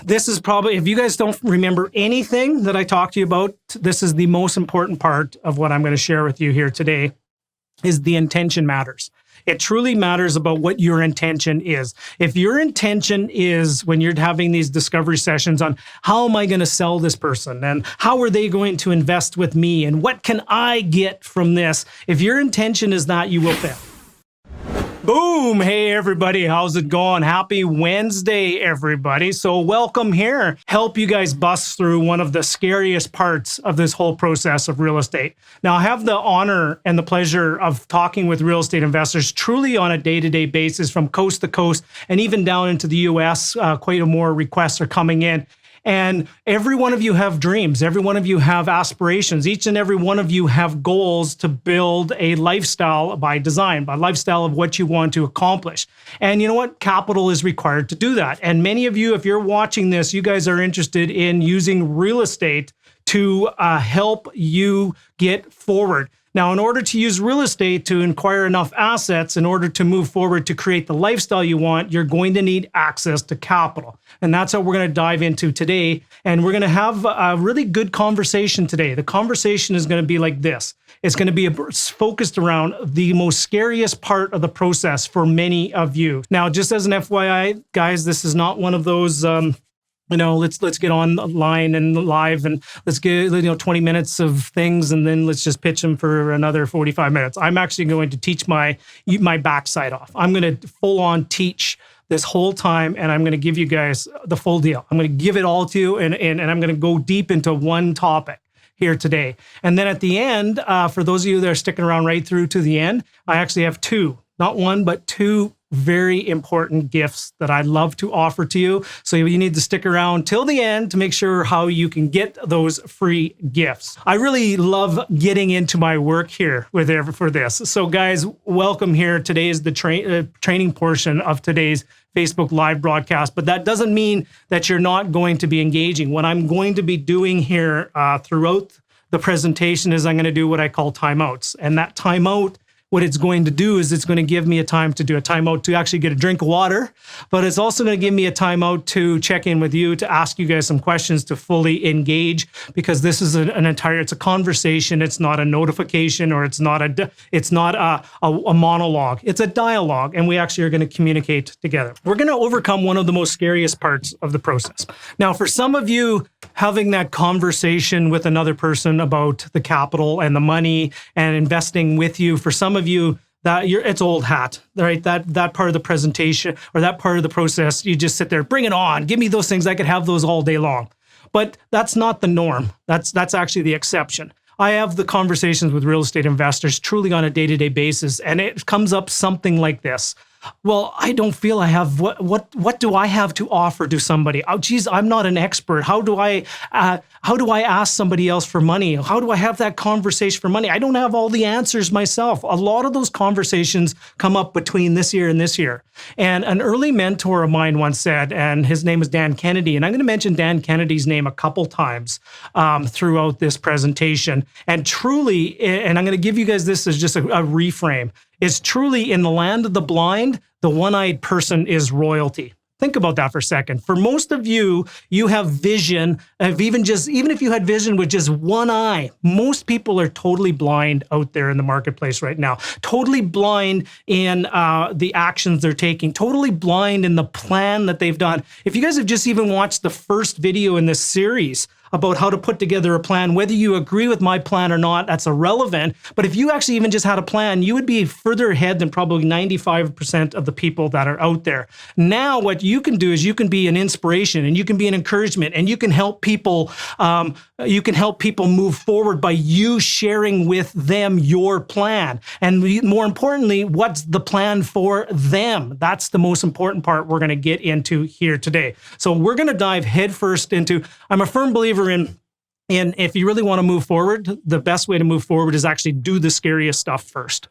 This is probably, if you guys don't remember anything that I talked to you about, this is the most important part of what I'm going to share with you here today, is the intention matters. It truly matters about what your intention is. If your intention is, when you're having these discovery sessions on how am I going to sell this person and how are they going to invest with me and what can I get from this? If your intention is that, you will fail. Boom. Hey, everybody. How's it going? Happy Wednesday, everybody. So welcome here. Help you guys bust through one of the scariest parts of this whole process of real estate. Now, I have the honor and the pleasure of talking with real estate investors truly on a day-to-day basis from coast to coast and even down into the US. Quite a more requests are coming in. And every one of you have dreams. Every one of you have aspirations. Each and every one of you have goals to build a lifestyle by design, a lifestyle of what you want to accomplish. And you know what? Capital is required to do that. And many of you, if you're watching this, you guys are interested in using real estate to help you get forward. Now, in order to use real estate to acquire enough assets, in order to move forward to create the lifestyle you want, you're going to need access to capital. And that's what we're going to dive into today. And we're going to have a really good conversation today. The conversation is going to be like this. It's going to be focused around the most scariest part of the process for many of you. Now, just as an FYI, guys, this is not one of those let's get online and live and let's get 20 minutes of things and then let's just pitch them for another 45 minutes. I'm actually going to teach my backside off. I'm going to full on teach this whole time, and I'm going to give you guys the full deal. I'm going to give it all to you, and I'm going to go deep into one topic here today. And then at the end, for those of you that are sticking around right through to the end, I actually have not one, but two very important gifts that I'd love to offer to you. So you need to stick around till the end to make sure how you can get those free gifts. I really love getting into my work here for this. So guys, welcome here. Today is the training portion of today's Facebook live broadcast, but that doesn't mean that you're not going to be engaging. What I'm going to be doing here throughout the presentation is I'm going to do what I call timeouts. And that timeout, what it's going to do is it's going to give me a time to do a timeout to actually get a drink of water, but it's also going to give me a timeout to check in with you, to ask you guys some questions, to fully engage, because this is it's a conversation. It's not a notification, or it's not a monologue. It's a dialogue, and we actually are going to communicate together. We're going to overcome one of the most scariest parts of the process. Now, for some of you, having that conversation with another person about the capital and the money and investing with you, for some of you, it's old hat, right? That part of the presentation or that part of the process, you just sit there, bring it on, give me those things. I could have those all day long. But that's not the norm. That's actually the exception. I have the conversations with real estate investors truly on a day-to-day basis, and it comes up something like this. Well, I don't feel I have, what do I have to offer to somebody? Oh, geez, I'm not an expert. How do I ask somebody else for money? How do I have that conversation for money? I don't have all the answers myself. A lot of those conversations come up between this year and this year. And an early mentor of mine once said, and his name was Dan Kennedy, and I'm going to mention Dan Kennedy's name a couple times throughout this presentation. And truly, and I'm going to give you guys this as just a reframe, is truly in the land of the blind, the one-eyed person is royalty. Think about that for a second. For most of you, you have vision of even if you had vision with just one eye. Most people are totally blind out there in the marketplace right now. Totally blind in the actions they're taking. Totally blind in the plan that they've done. If you guys have just even watched the first video in this series about how to put together a plan, whether you agree with my plan or not, that's irrelevant. But if you actually even just had a plan, you would be further ahead than probably 95% of the people that are out there. Now, what you can do is you can be an inspiration, and you can be an encouragement, and you can help people. Move forward by you sharing with them your plan, and more importantly, what's the plan for them. That's the most important part we're going to get into here today. So we're going to dive headfirst into. I'm a firm believer in if you really want to move forward, the best way to move forward is actually do the scariest stuff first.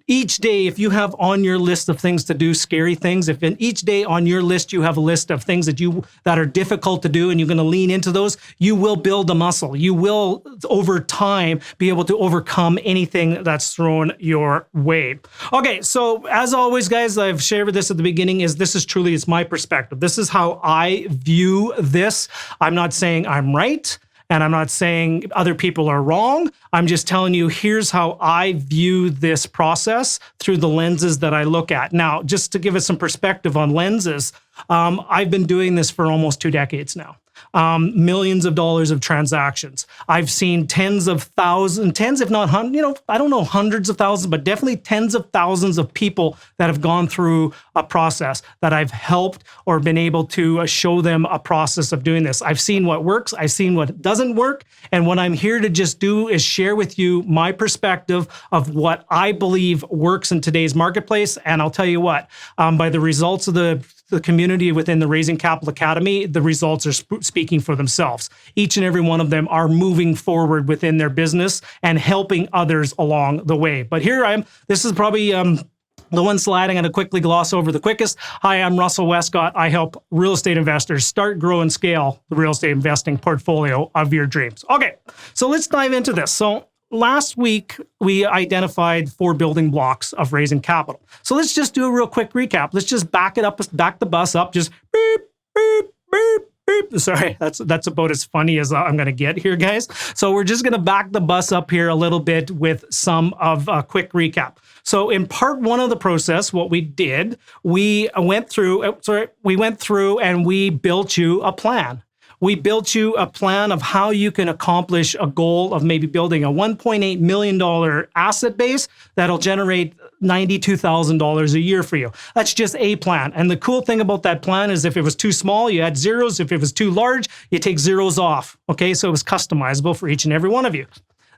each day, if you have on your list of things to do, scary things, if in each day on your list you have a list of things that are difficult to do and you're going to lean into those, you will build a muscle. You will, over time, be able to overcome anything that's thrown your way. Okay, so as always, guys, I've shared this at the beginning, it's my perspective. This is how I view this. I'm not saying I'm right. And I'm not saying other people are wrong. I'm just telling you, here's how I view this process through the lenses that I look at. Now, just to give us some perspective on lenses, I've been doing this for almost 2 decades now. Millions of dollars of transactions. I've seen tens if not hundreds, I don't know hundreds of thousands, but definitely tens of thousands of people that have gone through a process that I've helped or been able to show them a process of doing this. I've seen what works. I've seen what doesn't work. And what I'm here to just do is share with you my perspective of what I believe works in today's marketplace. And I'll tell you what, by the results of the community within the Raising Capital Academy, the results are speaking for themselves. Each and every one of them are moving forward within their business and helping others along the way. But here I am. This is probably the one slide I'm going to quickly gloss over the quickest. Hi, I'm Russell Westcott. I help real estate investors start, grow, and scale the real estate investing portfolio of your dreams. Okay, so let's dive into this. So last week, we identified 4 building blocks of raising capital. So let's just do a real quick recap. Let's just back the bus up, just beep, beep, beep, beep. Sorry, that's about as funny as I'm going to get here, guys. So we're just going to back the bus up here a little bit with some of a quick recap. So in part 1 of the process, what we did, we went through and we built you a plan. We built you a plan of how you can accomplish a goal of maybe building a $1.8 million asset base that'll generate $92,000 a year for you. That's just a plan. And the cool thing about that plan is if it was too small, you add zeros. If it was too large, you take zeros off. Okay, so it was customizable for each and every one of you.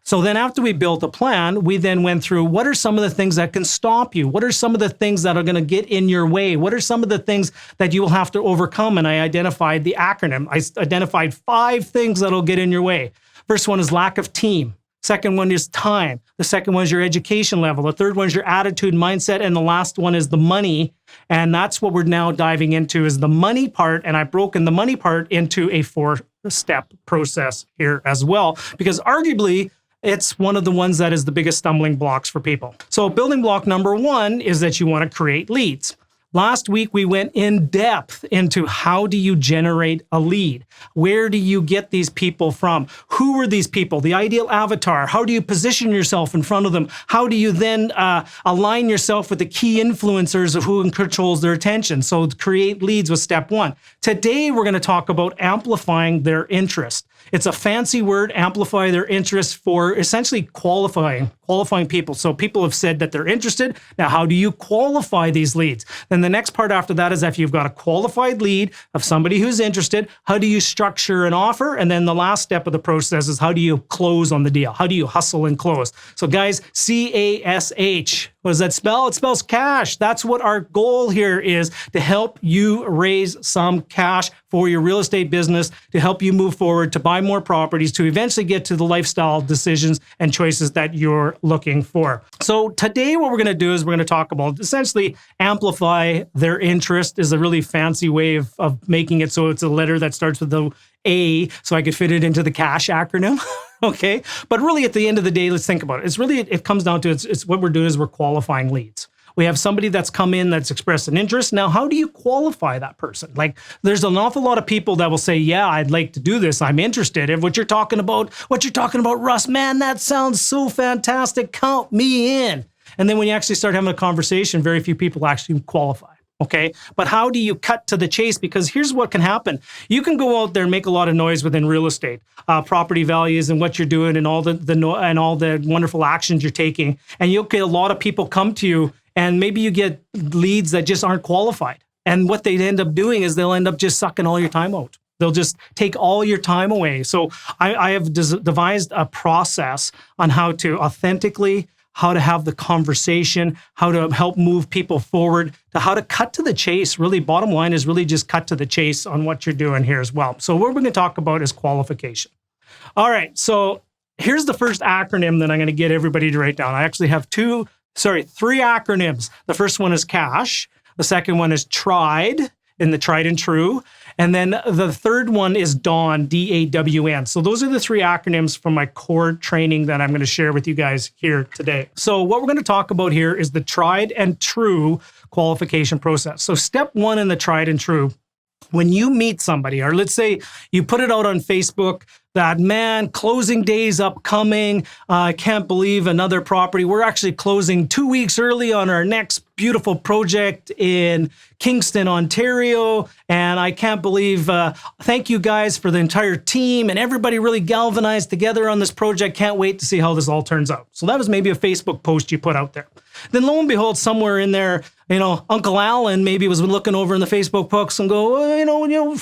So then after we built a plan, we then went through what are some of the things that can stop you? What are some of the things that are going to get in your way? What are some of the things that you will have to overcome? And I identified the acronym. I identified 5 things that'll get in your way. First one is lack of team. Second one is time. The second one is your education level. The third one is your attitude and mindset. And the last one is the money. And that's what we're now diving into is the money part. And I've broken the money part into a 4-step process here as well, because arguably, it's one of the ones that is the biggest stumbling blocks for people. So building block number 1 is that you want to create leads. Last week, we went in depth into how do you generate a lead? Where do you get these people from? Who are these people? The ideal avatar. How do you position yourself in front of them? How do you then align yourself with the key influencers of who controls their attention? So create leads was step 1. Today, we're going to talk about amplifying their interest. It's a fancy word, amplify their interest, for essentially qualifying people. So people have said that they're interested. Now, how do you qualify these leads? Then the next part after that is if you've got a qualified lead of somebody who's interested, how do you structure an offer? And then the last step of the process is how do you close on the deal? How do you hustle and close? So guys, CASH. What does that spell? It spells cash. That's what our goal here is, to help you raise some cash for your real estate business, to help you move forward, to buy more properties, to eventually get to the lifestyle decisions and choices that you're looking for. So today what we're going to do is we're going to talk about essentially amplify their interest is a really fancy way of making it so it's a letter that starts with the A, so I could fit it into the cash acronym. Okay. But really at the end of the day, let's think about it. It comes down to it's what we're doing is we're qualifying leads. We have somebody that's come in that's expressed an interest. Now, how do you qualify that person? Like, there's an awful lot of people that will say, yeah, I'd like to do this. I'm interested in what you're talking about, Russ, man, that sounds so fantastic. Count me in. And then when you actually start having a conversation, very few people actually qualify. Okay. But how do you cut to the chase? Because here's what can happen. You can go out there and make a lot of noise within real estate, property values and what you're doing and all the wonderful actions you're taking. And you'll get a lot of people come to you and maybe you get leads that just aren't qualified. And what they end up doing is they'll end up just sucking all your time out. They'll just take all your time away. So I have devised a process on how to authentically, how to have the conversation, how to help move people forward, to how to cut to the chase. Really, bottom line is really just cut to the chase on what you're doing here as well. So what we're going to talk about is qualification. All right, so here's the first acronym that I'm going to get everybody to write down. I actually have 2 three acronyms. The first one is CASH. The second one is T.I.R.E.D. in the tried and true. And then the third one is D.A.W.N, D.A.W.N. So those are the three acronyms from my core training that I'm going to share with you guys here today. So what we're going to talk about here is the tried and true qualification process. So step one in the tried and true, when you meet somebody, or let's say you put it out on Facebook that, man, closing day's upcoming. I can't believe another property. We're actually closing 2 weeks early on our next beautiful project in Kingston, Ontario. And I can't believe, thank you guys for the entire team and everybody really galvanized together on this project. Can't wait to see how this all turns out. So that was maybe a Facebook post you put out there. Then lo and behold, somewhere in there, Uncle Alan maybe was looking over in the Facebook books and go,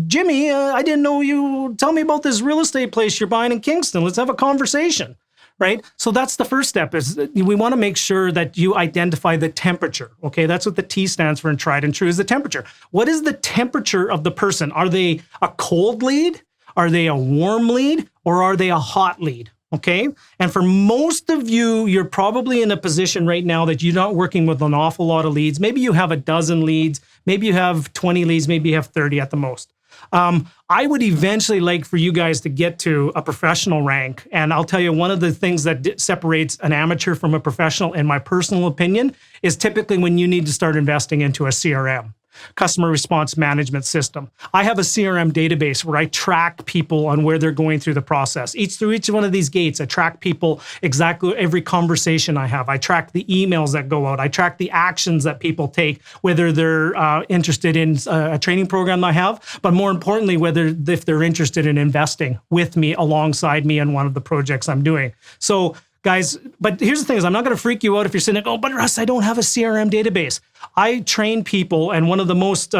Jimmy, I didn't know you. Tell me about this real estate place you're buying in Kingston. Let's have a conversation, right? So that's the first step, is we want to make sure that you identify the temperature. Okay, that's what the T stands for in tried and true, is the temperature. What is the temperature of the person? Are they a cold lead? Are they a warm lead? Or are they a hot lead? Okay. And for most of you, you're probably in a position right now that you're not working with an awful lot of leads. Maybe you have a dozen leads. Maybe you have 20 leads. Maybe you have 30 at the most. I would eventually like for you guys to get to a professional rank. And I'll tell you, one of the things that separates an amateur from a professional, in my personal opinion, is typically when you need to start investing into a CRM. Customer response management system. I have a CRM database where I track people on where they're going through the process. Through each one of these gates, I track people exactly every conversation I have. I track the emails that go out. I track the actions that people take, whether they're interested in a training program I have, but more importantly, if they're interested in investing with me, alongside me in one of the projects I'm doing. So guys, but here's the thing, is I'm not going to freak you out if you're sitting there, oh, but Russ, I don't have a CRM database. I train people, and one of the most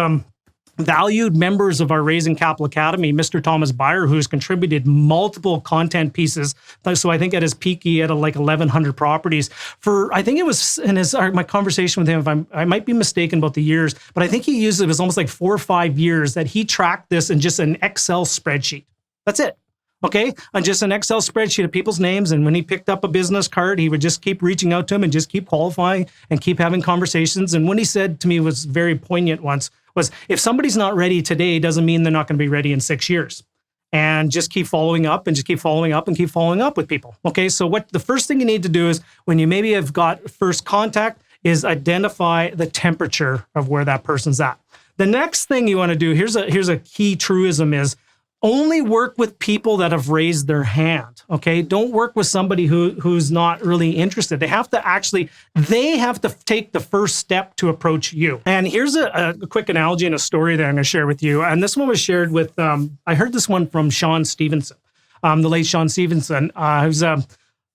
valued members of our Raising Capital Academy, Mr. Thomas Byer, who's contributed multiple content pieces. So I think at his peak, he had like 1,100 properties. I think it was in my conversation with him, I might be mistaken about the years, but I think it was almost like 4 or 5 years that he tracked this in just an Excel spreadsheet. That's it. Okay, on just an Excel spreadsheet of people's names. And when he picked up a business card, he would just keep reaching out to him and just keep qualifying and keep having conversations. And what he said to me was very poignant once, was if somebody's not ready today, doesn't mean they're not going to be ready in 6 years. And just keep following up and just keep following up and keep following up with people. Okay, so what the first thing you need to do is, when you maybe have got first contact, is identify the temperature of where that person's at. The next thing you want to do, here's a key truism, is only work with people that have raised their hand, okay? Don't work with somebody who's not really interested. They have to take the first step to approach you. And here's a quick analogy and a story that I'm going to share with you. And this one was shared with, I heard this one from Sean Stevenson, the late Sean Stevenson, who's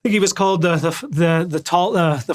I think he was called the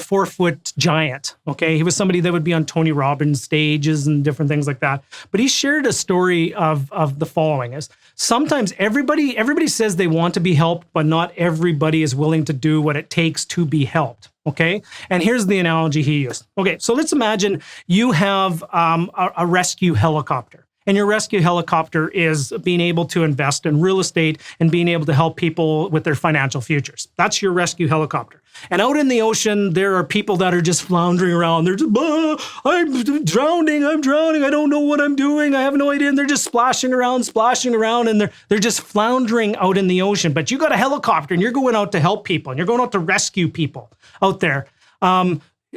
4-foot giant. Okay, he was somebody that would be on Tony Robbins stages and different things like that. But he shared a story of the following: is sometimes everybody says they want to be helped, but not everybody is willing to do what it takes to be helped. Okay, and here's the analogy he used. Okay, so let's imagine you have a rescue helicopter. And your rescue helicopter is being able to invest in real estate and being able to help people with their financial futures. That's your rescue helicopter. And out in the ocean, there are people that are just floundering around. They're just, I'm drowning, I don't know what I'm doing, I have no idea. And they're just splashing around, and they're just floundering out in the ocean. But you got a helicopter and you're going out to help people and you're going out to rescue people out there.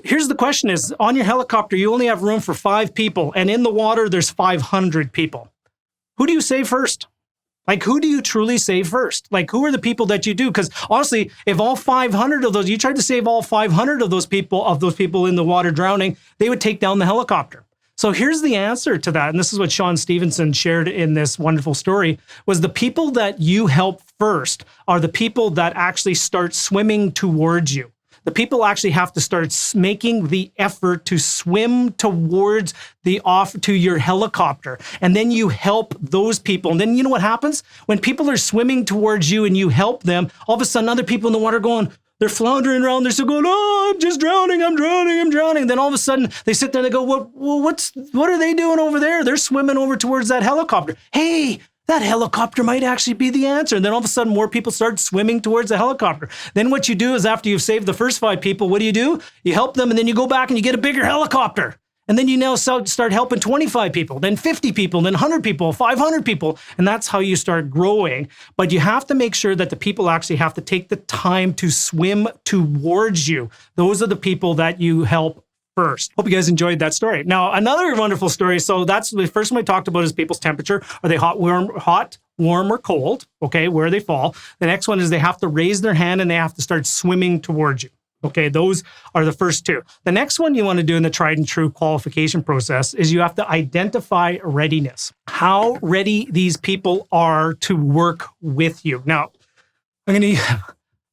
Here's the question: is on your helicopter, you only have room for 5 people, and in the water, there's 500 people. Who do you save first? Like, who do you truly save first? Like, who are the people that you do? Because honestly, if all 500 of those, you tried to save all 500 of those people in the water drowning, they would take down the helicopter. So here's the answer to that. And this is what Sean Stevenson shared in this wonderful story: was the people that you help first are the people that actually start swimming towards you. The people actually have to start making the effort to swim towards to your helicopter. And then you help those people. And then you know what happens? When people are swimming towards you and you help them, all of a sudden other people in the water they're floundering around. They're still going, oh, I'm just drowning. I'm drowning. Then all of a sudden they sit there and they go, what are they doing over there? They're swimming over towards that helicopter. Hey, that helicopter might actually be the answer. And then all of a sudden, more people start swimming towards the helicopter. Then what you do is after you've saved the first 5 people, what do? You help them, and then you go back and you get a bigger helicopter. And then you now start helping 25 people, then 50 people, then 100 people, 500 people. And that's how you start growing. But you have to make sure that the people actually have to take the time to swim towards you. Those are the people that you help first. Hope you guys enjoyed that story. Now, another wonderful story. So that's the first one we talked about is people's temperature. Are they hot, warm, or cold? Okay, where they fall. The next one is they have to raise their hand and they have to start swimming towards you. Okay, those are the first 2. The next one you want to do in the tried and true qualification process is you have to identify readiness. How ready these people are to work with you. Now, I'm going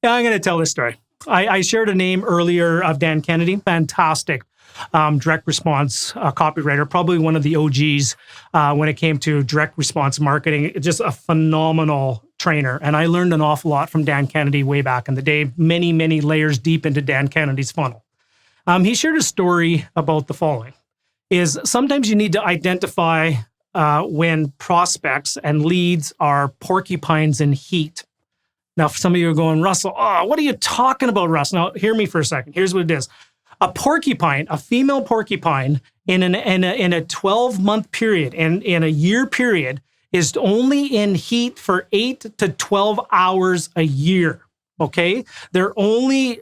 to tell this story. I shared a name earlier of Dan Kennedy. Fantastic direct response copywriter, probably one of the OGs when it came to direct response marketing. Just a phenomenal trainer. And I learned an awful lot from Dan Kennedy way back in the day, many, many layers deep into Dan Kennedy's funnel. He shared a story about the following, is sometimes you need to identify when prospects and leads are porcupines in heat. Now, some of you are going, Russell, what are you talking about, Russ? Now, hear me for a second. Here's what it is. A porcupine, a female porcupine in a 12-month period, in a year period, is only in heat for 8 to 12 hours a year. Okay, they're only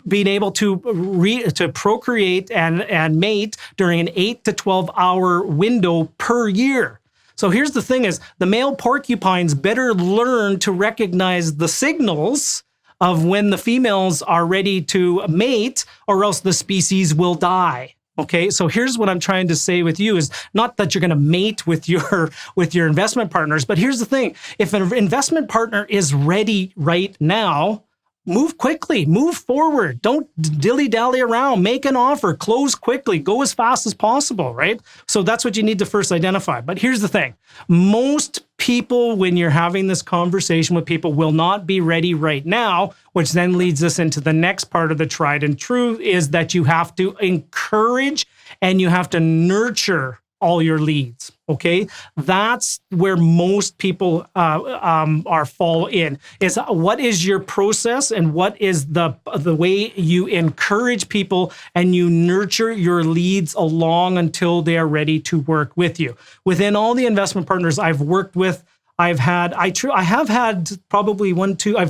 being able to procreate and mate during an 8 to 12 hour window per year. So here's the thing: is the male porcupines better learn to recognize the signals of when the females are ready to mate, or else the species will die. Okay, so here's what I'm trying to say with you is not that you're going to mate with your investment partners, but here's the thing. If an investment partner is ready right now, move quickly, move forward. Don't dilly-dally around, make an offer, close quickly, go as fast as possible, right? So that's what you need to first identify. But here's the thing. Most people, when you're having this conversation with people, will not be ready right now, which then leads us into the next part of the tried and true, is that you have to encourage and you have to nurture all your leads. Okay, that's where most people are fall in. Is what is your process and what is the way you encourage people and you nurture your leads along until they are ready to work with you. Within all the investment partners I've worked with, I have had probably 1, 2, I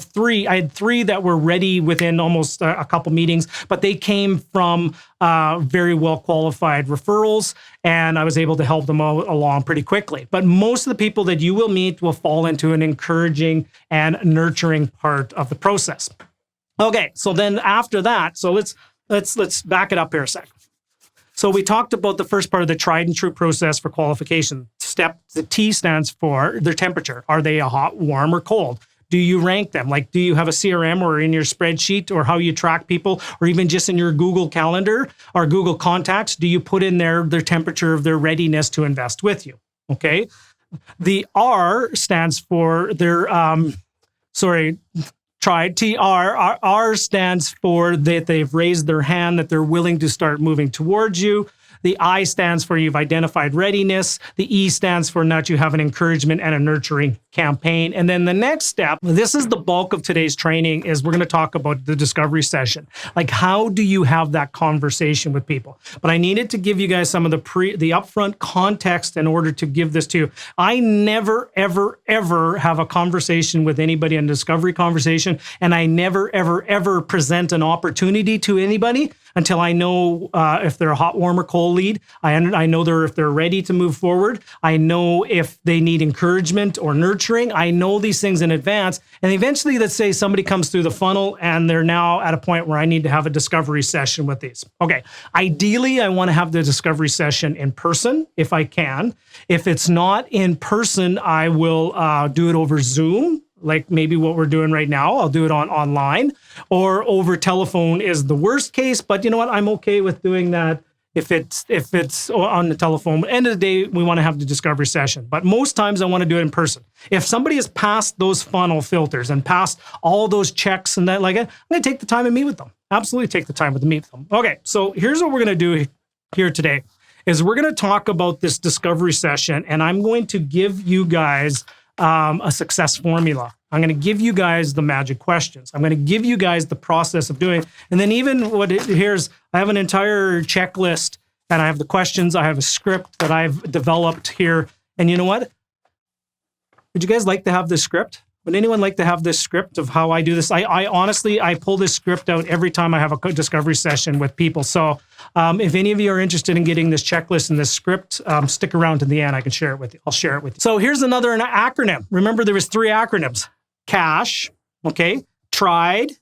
had 3 that were ready within almost a couple meetings, but they came from very well qualified referrals, and I was able to help them along pretty quickly. But most of the people that you will meet will fall into an encouraging and nurturing part of the process. Okay, so then after that, so let's back it up here a sec. So we talked about the first part of the tried and true process for qualification. The T stands for their temperature. Are they a hot, warm, or cold? Do you rank them? Like, do you have a CRM or in your spreadsheet or how you track people, or even just in your Google Calendar or Google Contacts? Do you put in their temperature of their readiness to invest with you? Okay. The R stands for their, tried, T.R. R stands for that they've raised their hand, that they're willing to start moving towards you. The I stands for you've identified readiness. The E stands for that you have an encouragement and a nurturing campaign. And then the next step, this is the bulk of today's training, is we're going to talk about the discovery session. Like, how do you have that conversation with people? But I needed to give you guys some of the upfront context in order to give this to you. I never, ever, ever have a conversation with anybody, a discovery conversation, and I never, ever, ever present an opportunity to anybody until I know if they're a hot, warm, or cold lead. I know if they're ready to move forward. I know if they need encouragement or nurturing. I know these things in advance. And eventually, let's say somebody comes through the funnel and they're now at a point where I need to have a discovery session with these. Okay. Ideally, I want to have the discovery session in person if I can. If it's not in person, I will do it over Zoom. Like maybe what we're doing right now, I'll do it online, or over telephone is the worst case. But you know what? I'm okay with doing that if it's on the telephone. End of the day, we want to have the discovery session. But most times I want to do it in person. If somebody has passed those funnel filters and passed all those checks and that, like, I'm going to take the time and meet with them. Absolutely take the time to meet with them. Okay, so here's what we're going to do here today. is we're going to talk about this discovery session, and I'm going to give you guys a success formula. I'm going to give you guys the magic questions. I'm going to give you guys the process of doing it. And then even I have an entire checklist, and I have the questions. I have a script that I've developed here. And you know what? Would you guys like to have this script? Would anyone like to have this script of how I do this? I honestly pull this script out every time I have a discovery session with people. So if any of you are interested in getting this checklist and this script, stick around to the end. I can share it with you. I'll share it with you. So here's an acronym. Remember, there was 3 acronyms: CASH, okay, T.I.R.E.D,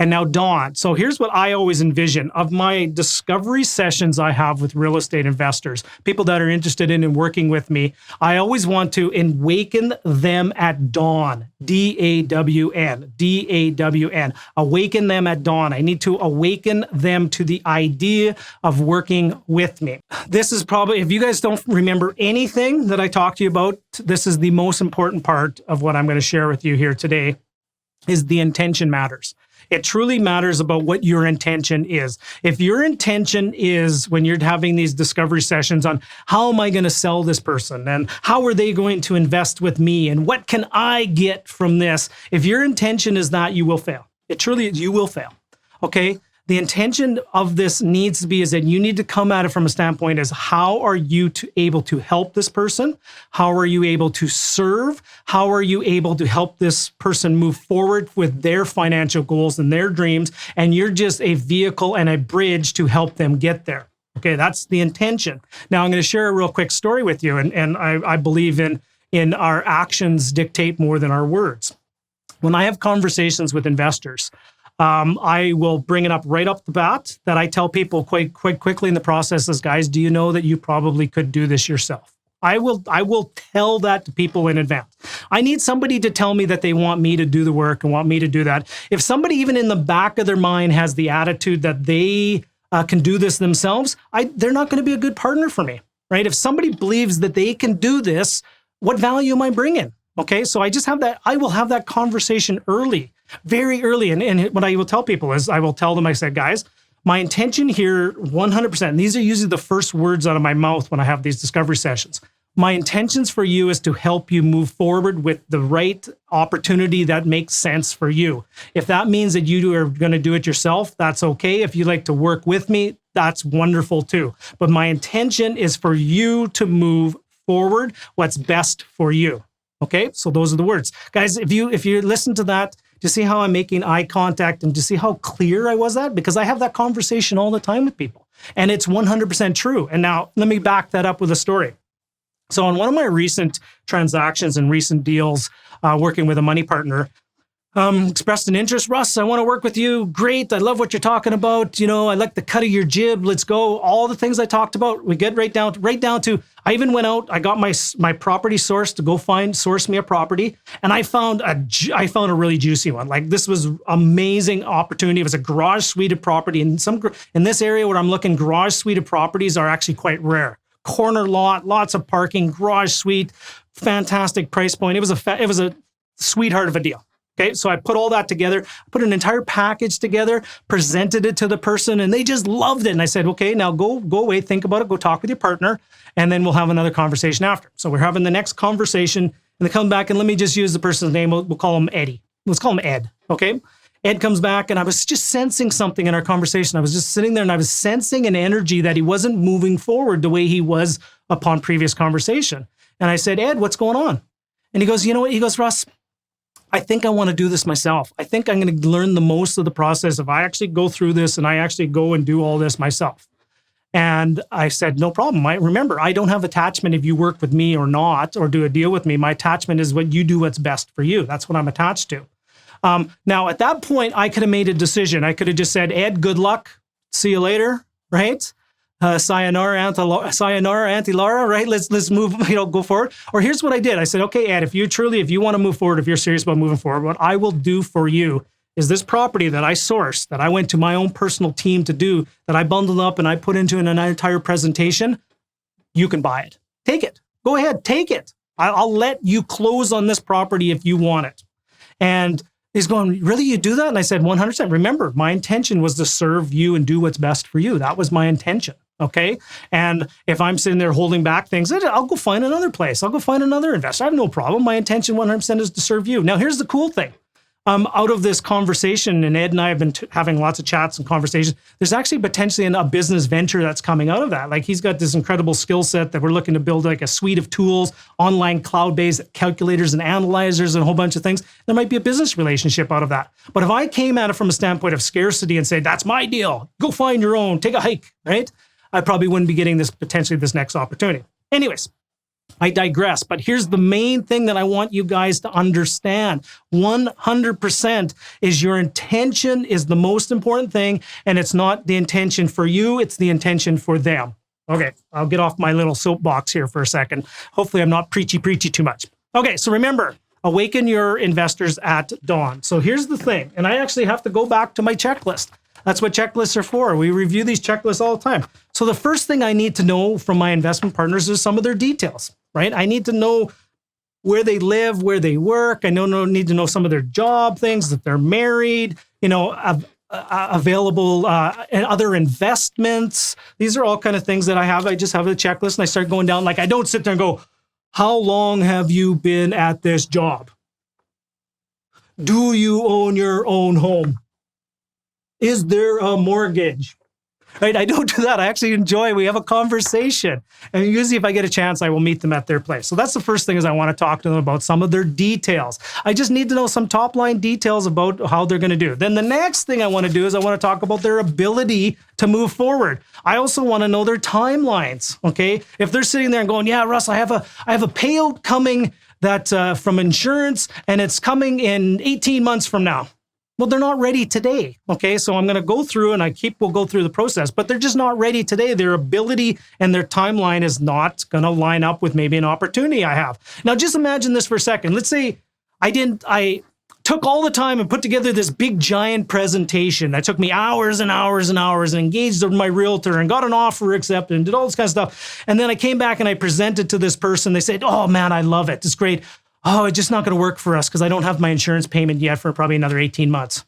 and now D.A.W.N. So here's what I always envision of my discovery sessions I have with real estate investors, people that are interested in working with me. I always want to awaken them at dawn, D.A.W.N, D.A.W.N, awaken them at dawn. I need to awaken them to the idea of working with me. This is probably, if you guys don't remember anything that I talked to you about, this is the most important part of what I'm going to share with you here today, is the intention matters. It truly matters about what your intention is. If your intention is, when you're having these discovery sessions on how am I going to sell this person and how are they going to invest with me and what can I get from this? If your intention is that, you will fail. You will fail. Okay? The intention of this needs to be is that you need to come at it from a standpoint as how are you able to help this person? How are you able to serve? How are you able to help this person move forward with their financial goals and their dreams? And you're just a vehicle and a bridge to help them get there. Okay, that's the intention. Now I'm going to share a real quick story with you. And I believe in our actions dictate more than our words. When I have conversations with investors, I will bring it up right up the bat that I tell people quite quickly in the process is, guys, do you know that you probably could do this yourself? I will tell that to people in advance. I need somebody to tell me that they want me to do the work and want me to do that. If somebody even in the back of their mind has the attitude that they can do this themselves, they're not going to be a good partner for me, right? If somebody believes that they can do this, what value am I bringing? Okay, so I will have that conversation early. Very early. And what I will tell people is I will tell them, I said, guys, my intention here 100%, and these are usually the first words out of my mouth when I have these discovery sessions. My intentions for you is to help you move forward with the right opportunity that makes sense for you. If that means that you are going to do it yourself, that's okay. If you like to work with me, that's wonderful too. But my intention is for you to move forward what's best for you. Okay, so those are the words. Guys, if you listen to that, do you see how I'm making eye contact and do you see how clear I was at? Because I have that conversation all the time with people and it's 100% true. And now let me back that up with a story. So on one of my recent transactions and recent deals, working with a money partner, expressed an interest. Russ, I want to work with you. Great. I love what you're talking about. You know, I like the cut of your jib. Let's go. All the things I talked about. We get right down to, I even went out, I got my property source to go source me a property. And I found a really juicy one. Like this was amazing opportunity. It was a garage suite property. And in this area where I'm looking, garage suite properties are actually quite rare. Corner lot, lots of parking, garage suite, fantastic price point. It was a sweetheart of a deal. Okay, so I put all that together, put an entire package together, presented it to the person, and they just loved it. And I said, okay, now go away, think about it, go talk with your partner, and then we'll have another conversation after. So we're having the next conversation, and they come back, and let me just use the person's name. We'll call him Eddie. Let's call him Ed, okay? Ed comes back, and I was just sensing something in our conversation. I was just sitting there, and I was sensing an energy that he wasn't moving forward the way he was upon previous conversation. And I said, Ed, what's going on? And he goes, you know what? He goes, Russ, I think I want to do this myself. I think I'm going to learn the most of the process if I actually go through this and I actually go and do all this myself. And I said, no problem. Remember, I don't have attachment if you work with me or not, or do a deal with me. My attachment is what you do what's best for you. That's what I'm attached to. Now, at that point, I could have made a decision. I could have just said, Ed, good luck. See you later, right? Sayonara, Auntie Laura, right? Let's move, go forward. Or here's what I did. I said, okay, Ed, if you want to move forward, if you're serious about moving forward, what I will do for you is this property that I sourced, that I went to my own personal team to do, that I bundled up and I put into an entire presentation, you can buy it. Take it. Go ahead, take it. I'll let you close on this property if you want it. And he's going, really, you do that? And I said, 100%. Remember, my intention was to serve you and do what's best for you. That was my intention. Okay. And if I'm sitting there holding back things, I'll go find another place. I'll go find another investor. I have no problem. My intention 100% is to serve you. Now, here's the cool thing. Out of this conversation, and Ed and I have been having lots of chats and conversations, there's actually potentially a business venture that's coming out of that. Like he's got this incredible skill set that we're looking to build like a suite of tools, online cloud-based calculators and analyzers and a whole bunch of things. There might be a business relationship out of that. But if I came at it from a standpoint of scarcity and say, that's my deal, go find your own, take a hike, right? I probably wouldn't be getting potentially this next opportunity. Anyways, I digress, but here's the main thing that I want you guys to understand. 100% is your intention is the most important thing, and it's not the intention for you, it's the intention for them. Okay, I'll get off my little soapbox here for a second. Hopefully I'm not preachy too much. Okay, so remember, awaken your investors at dawn. So here's the thing, and I actually have to go back to my checklist. That's what checklists are for. We review these checklists all the time. So the first thing I need to know from my investment partners is some of their details, right? I need to know where they live, where they work. I need to know some of their job things, if they're married, available and other investments. These are all kind of things that I have. I just have a checklist and I start going down. Like I don't sit there and go, how long have you been at this job? Do you own your own home? Is there a mortgage? Right? I don't do that. I actually enjoy. We have a conversation. And usually if I get a chance, I will meet them at their place. So that's the first thing is I want to talk to them about some of their details. I just need to know some top line details about how they're going to do. Then the next thing I want to do is I want to talk about their ability to move forward. I also want to know their timelines. Okay. If they're sitting there and going, yeah, Russ, I have a payout coming that from insurance and it's coming in 18 months from now. Well, they're not ready today. Okay. So I'm going to go through and we'll go through the process, but they're just not ready today. Their ability and their timeline is not going to line up with maybe an opportunity I have. Now, just imagine this for a second. Let's say I took all the time and put together this big giant presentation that took me hours and hours and hours and engaged my realtor and got an offer accepted and did all this kind of stuff. And then I came back and I presented to this person. They said, oh man, I love it. It's great. Oh, it's just not going to work for us because I don't have my insurance payment yet for probably another 18 months.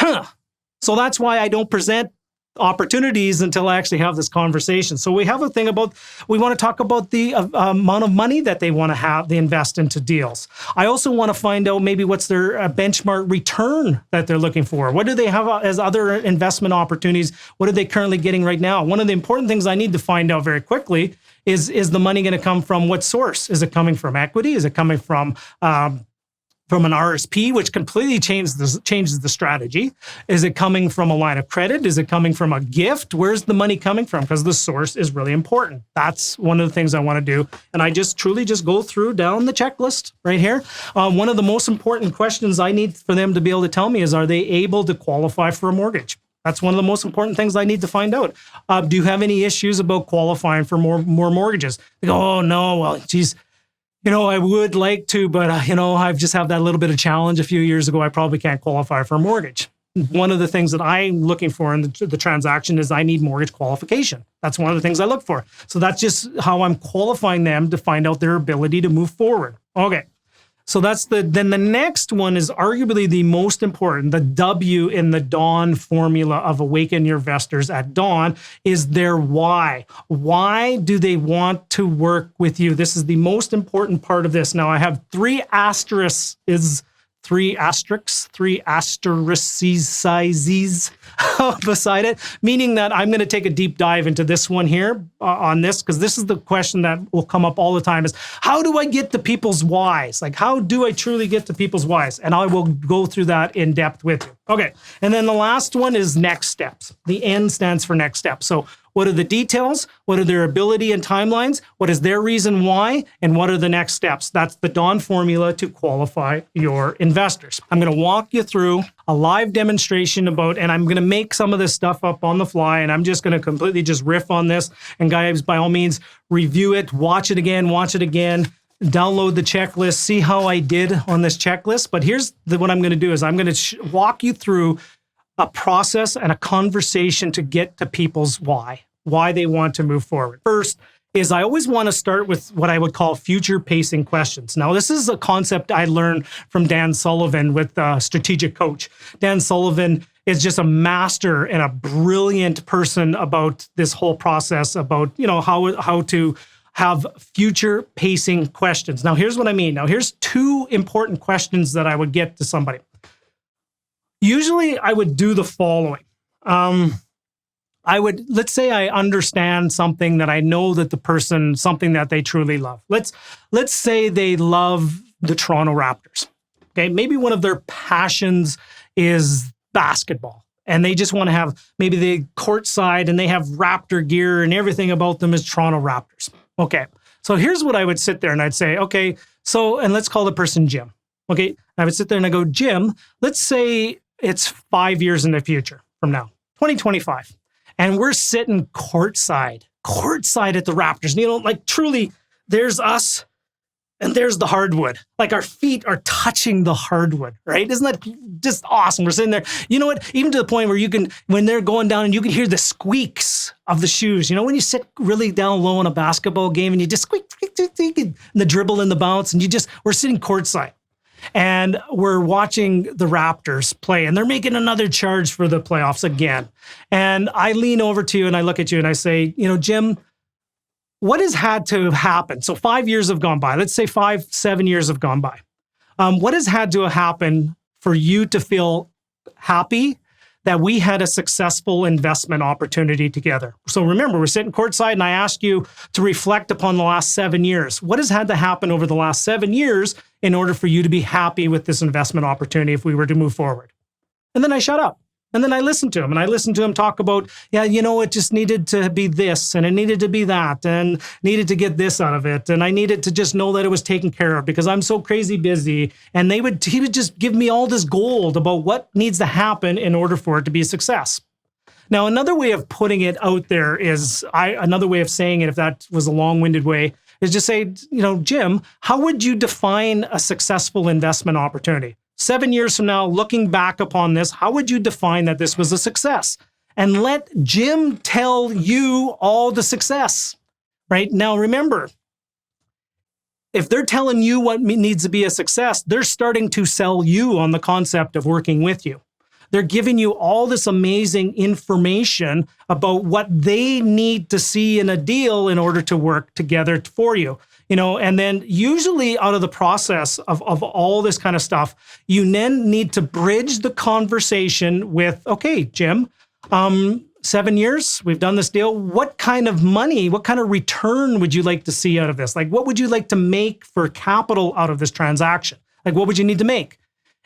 So that's why I don't present opportunities until I actually have this conversation. So we have a thing about, we want to talk about the amount of money that they want to have, they invest into deals. I also want to find out maybe what's their benchmark return that they're looking for. What do they have as other investment opportunities? What are they currently getting right now? One of the important things I need to find out very quickly is the money going to come from what source? Is it coming from equity? Is it coming from an RSP, which completely changes the strategy? Is it coming from a line of credit? Is it coming from a gift? Where's the money coming from? Because the source is really important. That's one of the things I want to do. And I truly go through down the checklist right here. One of the most important questions I need for them to be able to tell me is, are they able to qualify for a mortgage? That's one of the most important things I need to find out. Do you have any issues about qualifying for more mortgages? They go, oh no, well, geez, I would like to, but I've just had that little bit of challenge a few years ago. I probably can't qualify for a mortgage. One of the things that I'm looking for in the transaction is I need mortgage qualification. That's one of the things I look for. So that's just how I'm qualifying them to find out their ability to move forward. Okay. So then the next one is arguably the most important. The W in the D.A.W.N formula of Awaken Your Investors at Dawn is their why. Why do they want to work with you? This is the most important part of this. Now I have three asterisks beside it, meaning that I'm going to take a deep dive into this one here on this, because this is the question that will come up all the time is, how do I get to people's whys? Like, how do I truly get to people's whys? And I will go through that in depth with you. Okay. And then the last one is next steps. The N stands for next steps. So what are the details? What are their ability and timelines? What is their reason why? And what are the next steps? That's the D.A.W.N formula to qualify your investors. I'm going to walk you through a live demonstration and I'm going to make some of this stuff up on the fly, and I'm just going to completely just riff on this. And guys, by all means, review it, watch it again, download the checklist, see how I did on this checklist. But here's what I'm going to do is I'm going to walk you through a process and a conversation to get to people's why they want to move forward. First is I always want to start with what I would call future pacing questions. Now, this is a concept I learned from Dan Sullivan with Strategic Coach. Dan Sullivan is just a master and a brilliant person about this whole process, about, how to have future pacing questions. Now, here's what I mean. Now, here's two important questions that I would get to somebody. Usually I would do the following. Let's say I understand something that I know that the person, something that they truly love. Let's say they love the Toronto Raptors. Okay. Maybe one of their passions is basketball, and they just want to have maybe the courtside and they have Raptor gear and everything about them is Toronto Raptors. Okay. So here's what I would sit there and I'd say, okay, and let's call the person Jim. Okay. I would sit there and I go, Jim, let's say it's 5 years in the future from now, 2025. And we're sitting courtside at the Raptors. Like truly, there's us and there's the hardwood. Like our feet are touching the hardwood, right? Isn't that just awesome? We're sitting there. You know what? Even to the point where when they're going down and you can hear the squeaks of the shoes. When you sit really down low in a basketball game and you just squeak, and the dribble and the bounce, and we're sitting courtside. And we're watching the Raptors play, and they're making another charge for the playoffs again. And I lean over to you and I look at you and I say, Jim, what has had to happen? So 5 years have gone by. Let's say 7 years have gone by. What has had to happen for you to feel happy that we had a successful investment opportunity together? So remember, we're sitting courtside and I asked you to reflect upon the last 7 years. What has had to happen over the last 7 years in order for you to be happy with this investment opportunity if we were to move forward? And then I shut up. And then I listened to him, and I listened to him talk about, it just needed to be this, and it needed to be that, and needed to get this out of it. And I needed to just know that it was taken care of because I'm so crazy busy. And he would just give me all this gold about what needs to happen in order for it to be a success. Now, another way of putting it out there another way of saying it, if that was a long-winded way, is just say, Jim, how would you define a successful investment opportunity? 7 years from now, looking back upon this, how would you define that this was a success? And let Jim tell you all the success, right? Now, remember, if they're telling you what needs to be a success, they're starting to sell you on the concept of working with you. They're giving you all this amazing information about what they need to see in a deal in order to work together for you. And then usually out of the process of all this kind of stuff, you then need to bridge the conversation with, okay, Jim, 7 years, we've done this deal. What kind of money, what kind of return would you like to see out of this? Like, what would you like to make for capital out of this transaction? Like, what would you need to make?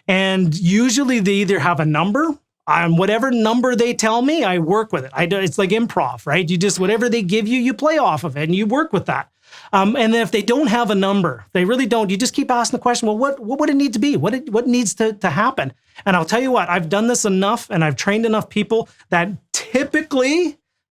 And usually they either have a number, whatever number they tell me, I work with it. It's like improv, right? Whatever they give you, you play off of it and you work with that. And then if they don't have a number, they really don't, you just keep asking the question, well, what would it need to be? What needs to happen? And I'll tell you what, I've done this enough and I've trained enough people that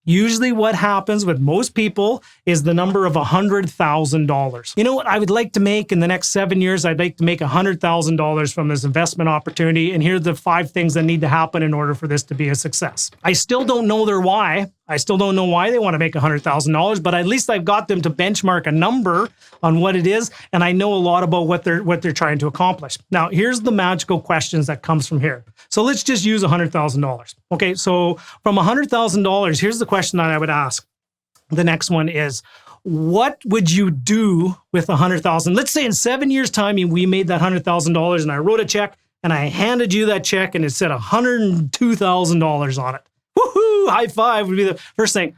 usually what happens with most people is the number of $100,000. You know what I would like to make in the next 7 years? I'd like to make $100,000 from this investment opportunity. And here are the 5 things that need to happen in order for this to be a success. I still don't know their why. I still don't know why they want to make $100,000, but at least I've got them to benchmark a number on what it is. And I know a lot about what they're trying to accomplish. Now, here's the magical questions that comes from here. So let's just use $100,000. Okay, so from $100,000, here's the question that I would ask. The next one is, what would you do with $100,000? Let's say in 7 years' time, we made that $100,000 and I wrote a check and I handed you that check and it said $102,000 on it. Woohoo! High five would be the first thing.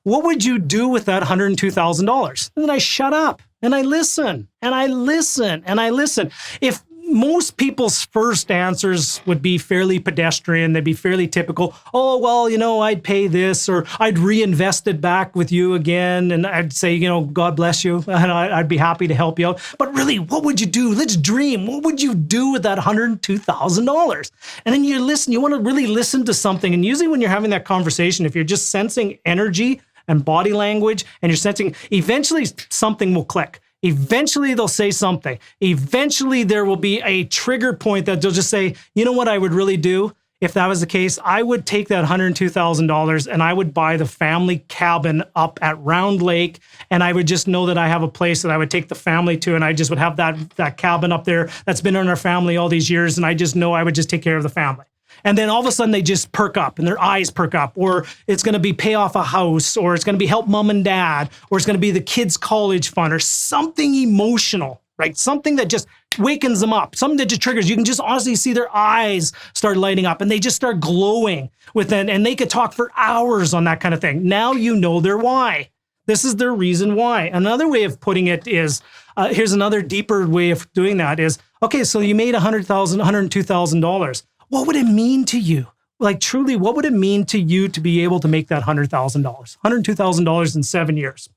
What would you do with that $102,000? And then I shut up and I listen and I listen and I listen. If most people's first answers would be fairly pedestrian, they'd be fairly typical. Oh, well, I'd pay this, or I'd reinvest it back with you again. And I'd say, God bless you. And I'd be happy to help you out. But really, what would you do? Let's dream. What would you do with that $102,000? And then you listen, you want to really listen to something. And usually when you're having that conversation, if you're just sensing energy and body language, and you're sensing, eventually something will click. Eventually they'll say something. Eventually there will be a trigger point that they'll just say, you know what I would really do? If that was the case, I would take that $102,000 and I would buy the family cabin up at Round Lake. And I would just know that I have a place that I would take the family to. And I just would have that cabin up there that's been in our family all these years. And I just know I would just take care of the family. And then all of a sudden they just perk up and their eyes perk up, or it's going to be pay off a house, or it's going to be help mom and dad, or it's going to be the kids' college fund, or something emotional, right? Something that just wakens them up, something that just triggers. You can just honestly see their eyes start lighting up and they just start glowing with it. And they could talk for hours on that kind of thing. Now you know their why. This is their reason why. Another way of putting it is, here's another deeper way of doing that is, okay, so you made $100,000, $102,000. What would it mean to you? Like truly, what would it mean to you to be able to make that $100,000, $102,000 in 7 years?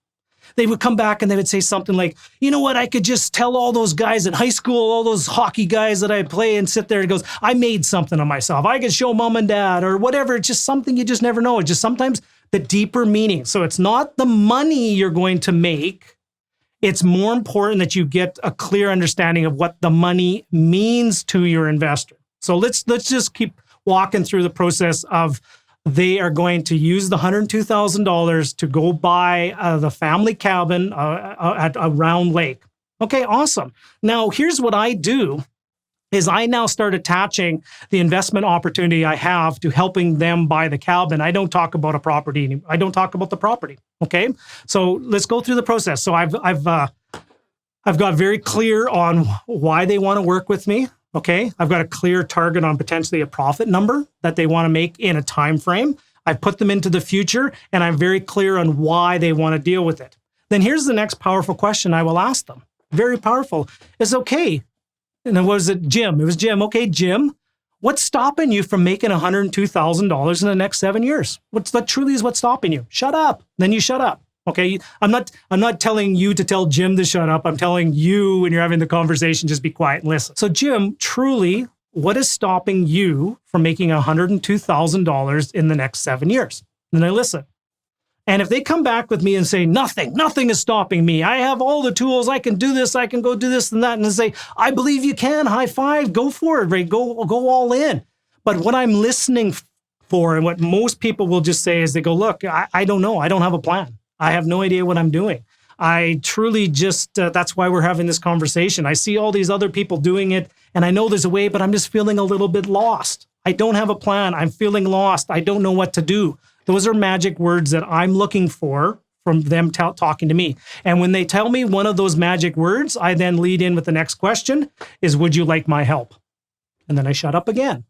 They would come back and they would say something like, you know what, I could just tell all those guys in high school, all those hockey guys that I play and sit there and goes, I made something of myself. I could show mom and dad or whatever. It's just something you just never know. It's just sometimes the deeper meaning. So it's not the money you're going to make. It's more important that you get a clear understanding of what the money means to your investor. So let's just keep walking through the process of they are going to use the $102,000 to go buy the family cabin at a round lake. Okay, awesome. Now, here's what I do is I now start attaching the investment opportunity I have to helping them buy the cabin. I don't talk about a property anymore. I don't talk about the property. Okay, so let's go through the process. So I've got very clear on why they want to work with me. Okay, I've got a clear target on potentially a profit number that they want to make in a time frame. I put them into the future, and I'm very clear on why they want to deal with it. Then here's the next powerful question I will ask them. Very powerful. It's okay. And it was Jim. It was Jim. Okay, Jim, what's stopping you from making $102,000 in the next 7 years? That truly is what's stopping you. Shut up. Then you shut up. Okay, I'm not telling you to tell Jim to shut up. I'm telling you when you're having the conversation, just be quiet and listen. So Jim, truly, what is stopping you from making $102,000 in the next 7 years? And then I listen. And if they come back with me and say, nothing is stopping me. I have all the tools. I can do this. I can go do this and that. And they say, I believe you can. High five. Go for it, right? Go all in. But what I'm listening for and what most people will just say is they go, look, I don't know. I don't have a plan. I have no idea what I'm doing. I truly just, that's why we're having this conversation. I see all these other people doing it and I know there's a way, but I'm just feeling a little bit lost. I don't have a plan. I'm feeling lost. I don't know what to do. Those are magic words that I'm looking for from them talking to me. And when they tell me one of those magic words, I then lead in with the next question is, would you like my help? And then I shut up again.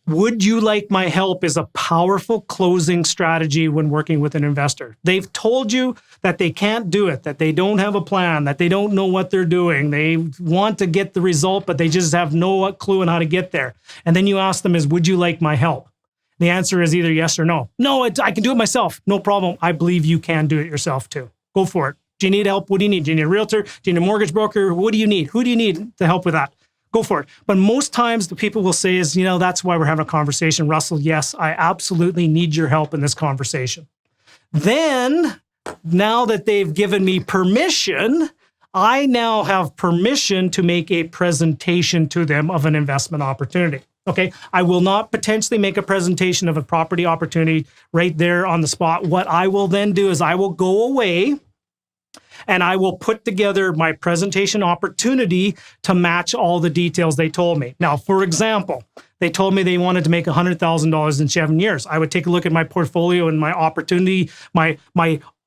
Would you like my help is a powerful closing strategy when working with an investor. They've told you that they can't do it, that they don't have a plan, that they don't know what they're doing. They want to get the result, but they just have no clue on how to get there. And then you ask them is, would you like my help? The answer is either yes or no. No, I can do it myself. No problem. I believe you can do it yourself too. Go for it. Do you need help? What do you need? Do you need a realtor? Do you need a mortgage broker? What do you need? Who do you need to help with that? Go for it. But most times the people will say is, that's why we're having a conversation. Russell, yes, I absolutely need your help in this conversation. Then, now that they've given me permission, I now have permission to make a presentation to them of an investment opportunity. Okay, I will not potentially make a presentation of a property opportunity right there on the spot. What I will then do is I will go away and I will put together my presentation opportunity to match all the details they told me. Now, for example, they told me they wanted to make $100,000 in 7 years. I would take a look at my portfolio and my opportunity, my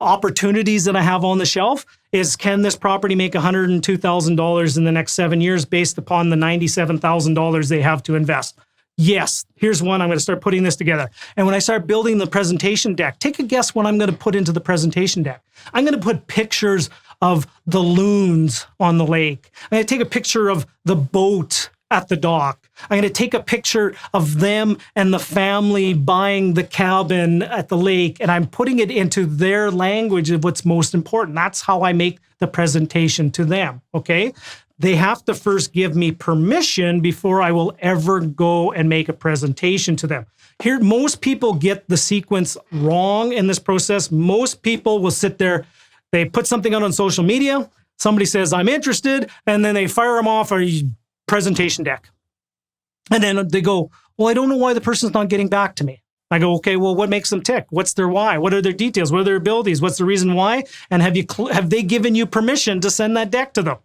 opportunities that I have on the shelf is, can this property make $102,000 in the next 7 years based upon the $97,000 they have to invest? Yes, here's one. I'm going to start putting this together. And when I start building the presentation deck, take a guess what I'm going to put into the presentation deck. I'm going to put pictures of the loons on the lake. I'm going to take a picture of the boat at the dock. I'm going to take a picture of them and the family buying the cabin at the lake, and I'm putting it into their language of what's most important. That's how I make the presentation to them, okay? They have to first give me permission before I will ever go and make a presentation to them. Here, most people get the sequence wrong in this process. Most people will sit there, they put something out on social media, somebody says, I'm interested, and then they fire them off a presentation deck. And then they go, well, I don't know why the person's not getting back to me. I go, okay, well, what makes them tick? What's their why? What are their details? What are their abilities? What's the reason why? And have they given you permission to send that deck to them?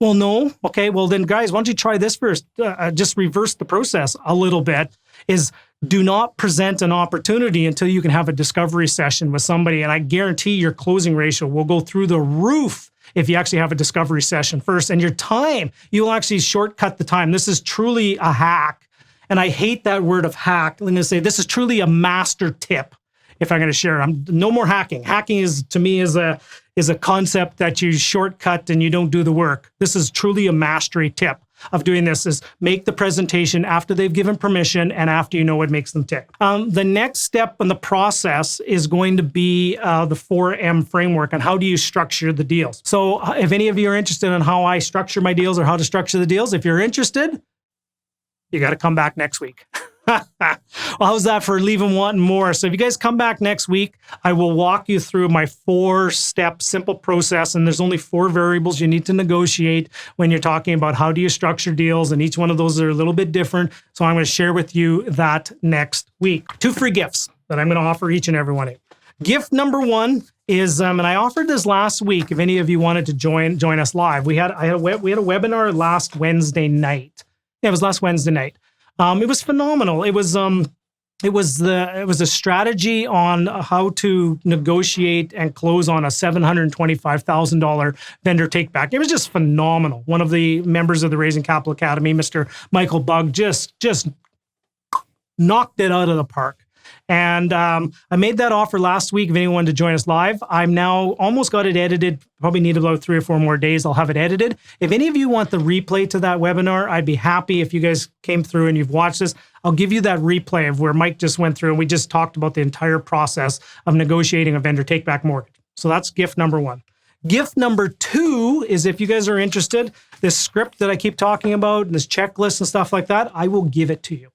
Well, no. Okay. Well, then, guys, why don't you try this first? Just reverse the process a little bit. Is do not present an opportunity until you can have a discovery session with somebody. And I guarantee your closing ratio will go through the roof if you actually have a discovery session first. And your time, you will actually shortcut the time. This is truly a hack. And I hate that word of hack. I'm going to say this is truly a master tip. If I'm going to share, no more hacking. Hacking is, to me, is a concept that you shortcut and you don't do the work. This is truly a mastery tip of doing this, is make the presentation after they've given permission and after you know what makes them tick. The next step in the process is going to be the 4M framework, and how do you structure the deals. So if any of you are interested in how I structure my deals or how to structure the deals, if you're interested, you got to come back next week. Well, how's that for leaving wanting more? So if you guys come back next week, I will walk you through my 4-step simple process. And there's only 4 variables you need to negotiate when you're talking about how do you structure deals. And each one of those are a little bit different. So I'm going to share with you that next week. 2 free gifts that I'm going to offer each and every one of you. Gift number 1 is, and I offered this last week, if any of you wanted to join us live. We had a webinar last Wednesday night. Yeah, it was last Wednesday night. It was phenomenal. It was a strategy on how to negotiate and close on a $725,000 vendor take-back. It was just phenomenal. One of the members of the Raising Capital Academy, Mr. Michael Bug, just knocked it out of the park. And I made that offer last week if anyone wanted to join us live. I'm now almost got it edited. Probably need about 3 or 4 more days. I'll have it edited. If any of you want the replay to that webinar, I'd be happy if you guys came through and you've watched this. I'll give you that replay of where Mike just went through and we just talked about the entire process of negotiating a vendor take-back mortgage. So that's gift number 1. Gift number 2 is, if you guys are interested, this script that I keep talking about, this checklist and stuff like that, I will give it to you.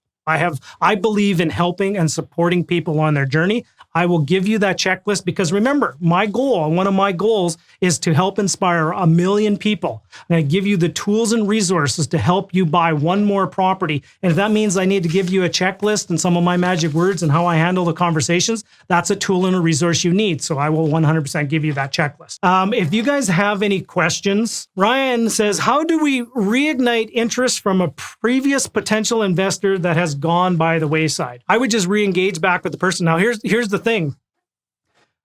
I believe in helping and supporting people on their journey. I will give you that checklist because remember, one of my goals is to help inspire 1 million people. I'm going to give you the tools and resources to help you buy one more property. And if that means I need to give you a checklist and some of my magic words and how I handle the conversations, that's a tool and a resource you need. So I will 100% give you that checklist. If you guys have any questions, Ryan says, how do we reignite interest from a previous potential investor that has gone by the wayside? I would just re-engage back with the person. Now, here's the thing.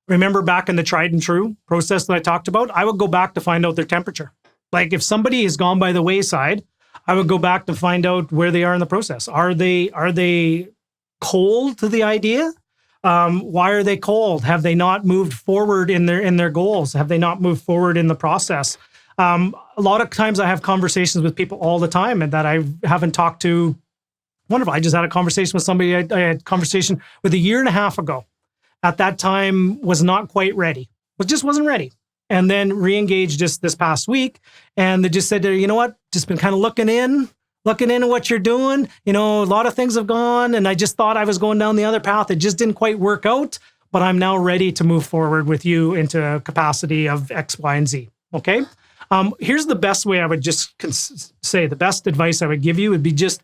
Remember back in the tried and true process that I talked about, I would go back to find out their temperature. Like if somebody has gone by the wayside, I would go back to find out where they are in the process. Are they cold to the idea? Why are they cold? Have they not moved forward in their goals? Have they not moved forward in the process? A lot of times I have conversations with people all the time and that I haven't talked to. Wonderful. I just had a conversation with somebody I had a conversation with 1.5 years ago. At that time, was not quite ready. But just wasn't ready. And then re-engaged just this past week. And they just said, you know what? Just been kind of looking into what you're doing. You know, a lot of things have gone. And I just thought I was going down the other path. It just didn't quite work out. But I'm now ready to move forward with you into a capacity of X, Y, and Z. Okay? Here's the best way I would just say, the best advice I would give you would be just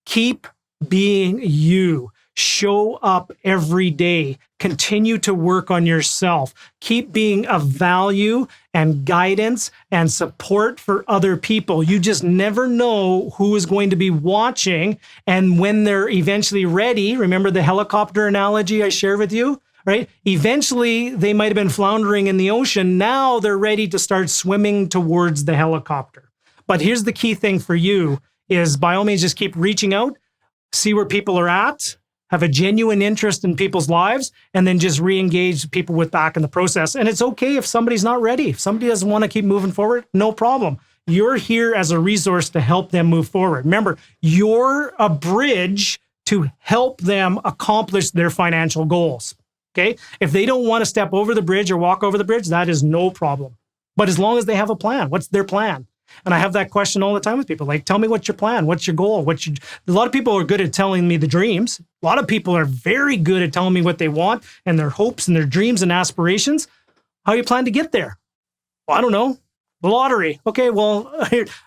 keep being you. Show up every day. Continue to work on yourself. Keep being of value and guidance and support for other people. You just never know who is going to be watching. And when they're eventually ready, remember the helicopter analogy I shared with you, right? Eventually, they might have been floundering in the ocean. Now they're ready to start swimming towards the helicopter. But here's the key thing for you is by all means, just keep reaching out, see where people are at, have a genuine interest in people's lives, and then just re-engage people with back in the process. And it's okay if somebody's not ready. If somebody doesn't want to keep moving forward, no problem. You're here as a resource to help them move forward. Remember, you're a bridge to help them accomplish their financial goals. Okay? If they don't want to step over the bridge or walk over the bridge, that is no problem. But as long as they have a plan, what's their plan? And I have that question all the time with people. Like, tell me what's your plan? What's your goal? A lot of people are good at telling me the dreams. A lot of people are very good at telling me what they want and their hopes and their dreams and aspirations. How you plan to get there? Well, I don't know. The lottery. Okay, well,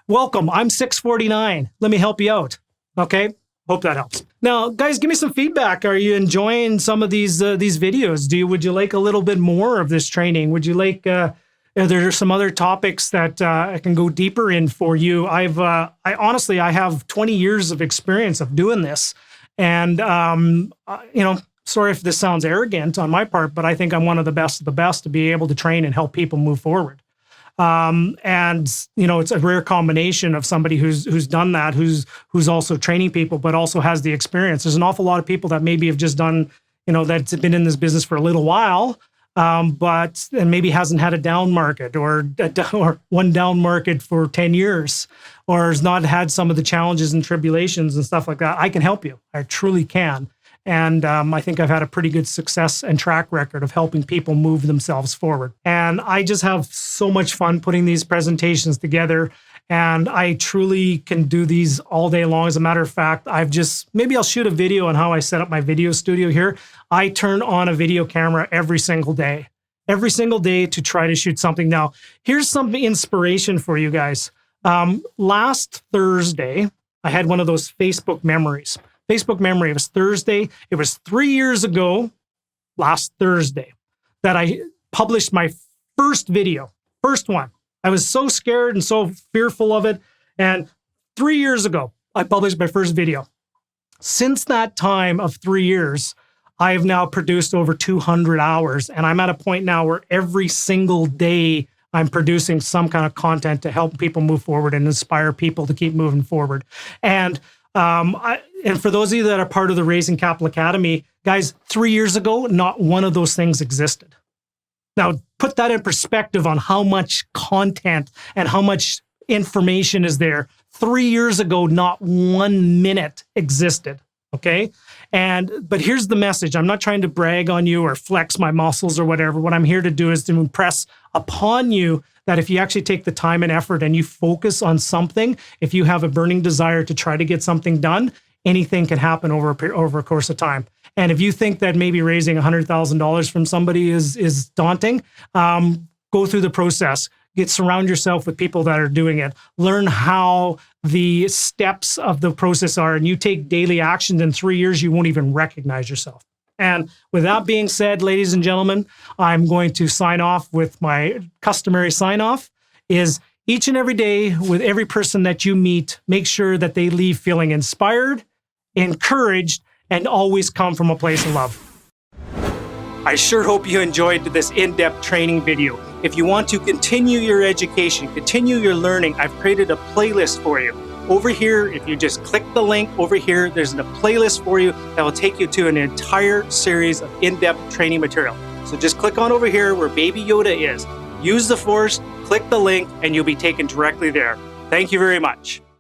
welcome. I'm 649. Let me help you out. Okay? Hope that helps. Now, guys, give me some feedback. Are you enjoying some of these videos? Would you like a little bit more of this training? Would you like There are some other topics that I can go deeper in for you. I have 20 years of experience of doing this. And, sorry if this sounds arrogant on my part, but I think I'm one of the best to be able to train and help people move forward. It's a rare combination of somebody who's done that, who's also training people, but also has the experience. There's an awful lot of people that maybe have just done, that's been in this business for a little while, and maybe hasn't had a down market or one down market for 10 years, or has not had some of the challenges and tribulations and stuff like that. I can help you. I truly can. And I think I've had a pretty good success and track record of helping people move themselves forward. And I just have so much fun putting these presentations together. And I truly can do these all day long. As a matter of fact, maybe I'll shoot a video on how I set up my video studio here. I turn on a video camera every single day to try to shoot something. Now, here's some inspiration for you guys. Last Thursday, I had one of those Facebook memories. It was Thursday. It was 3 years ago, last Thursday, that I published my first video, first one. I was so scared and so fearful of it. And 3 years ago, I published my first video. Since that time of 3 years, I have now produced over 200 hours. And I'm at a point now where every single day I'm producing some kind of content to help people move forward and inspire people to keep moving forward. And for those of you that are part of the Raising Capital Academy, guys, 3 years ago, not one of those things existed. Now, put that in perspective on how much content and how much information is there. 3 years ago, not 1 minute existed. Okay. But here's the message. I'm not trying to brag on you or flex my muscles or whatever. What I'm here to do is to impress upon you that if you actually take the time and effort and you focus on something, if you have a burning desire to try to get something done, anything can happen over a course of time. And if you think that maybe raising $100,000 from somebody is daunting, go through the process. Surround yourself with people that are doing it. Learn how the steps of the process are, and you take daily action. In 3 years, you won't even recognize yourself. And with that being said, ladies and gentlemen, I'm going to sign off with my customary sign off is each and every day with every person that you meet, make sure that they leave feeling inspired, encouraged, and always come from a place of love. I sure hope you enjoyed this in-depth training video. If you want to continue your education, continue your learning, I've created a playlist for you. Over here, if you just click the link over here, there's a playlist for you that will take you to an entire series of in-depth training material. So just click on over here where Baby Yoda is. Use the force, click the link, and you'll be taken directly there. Thank you very much.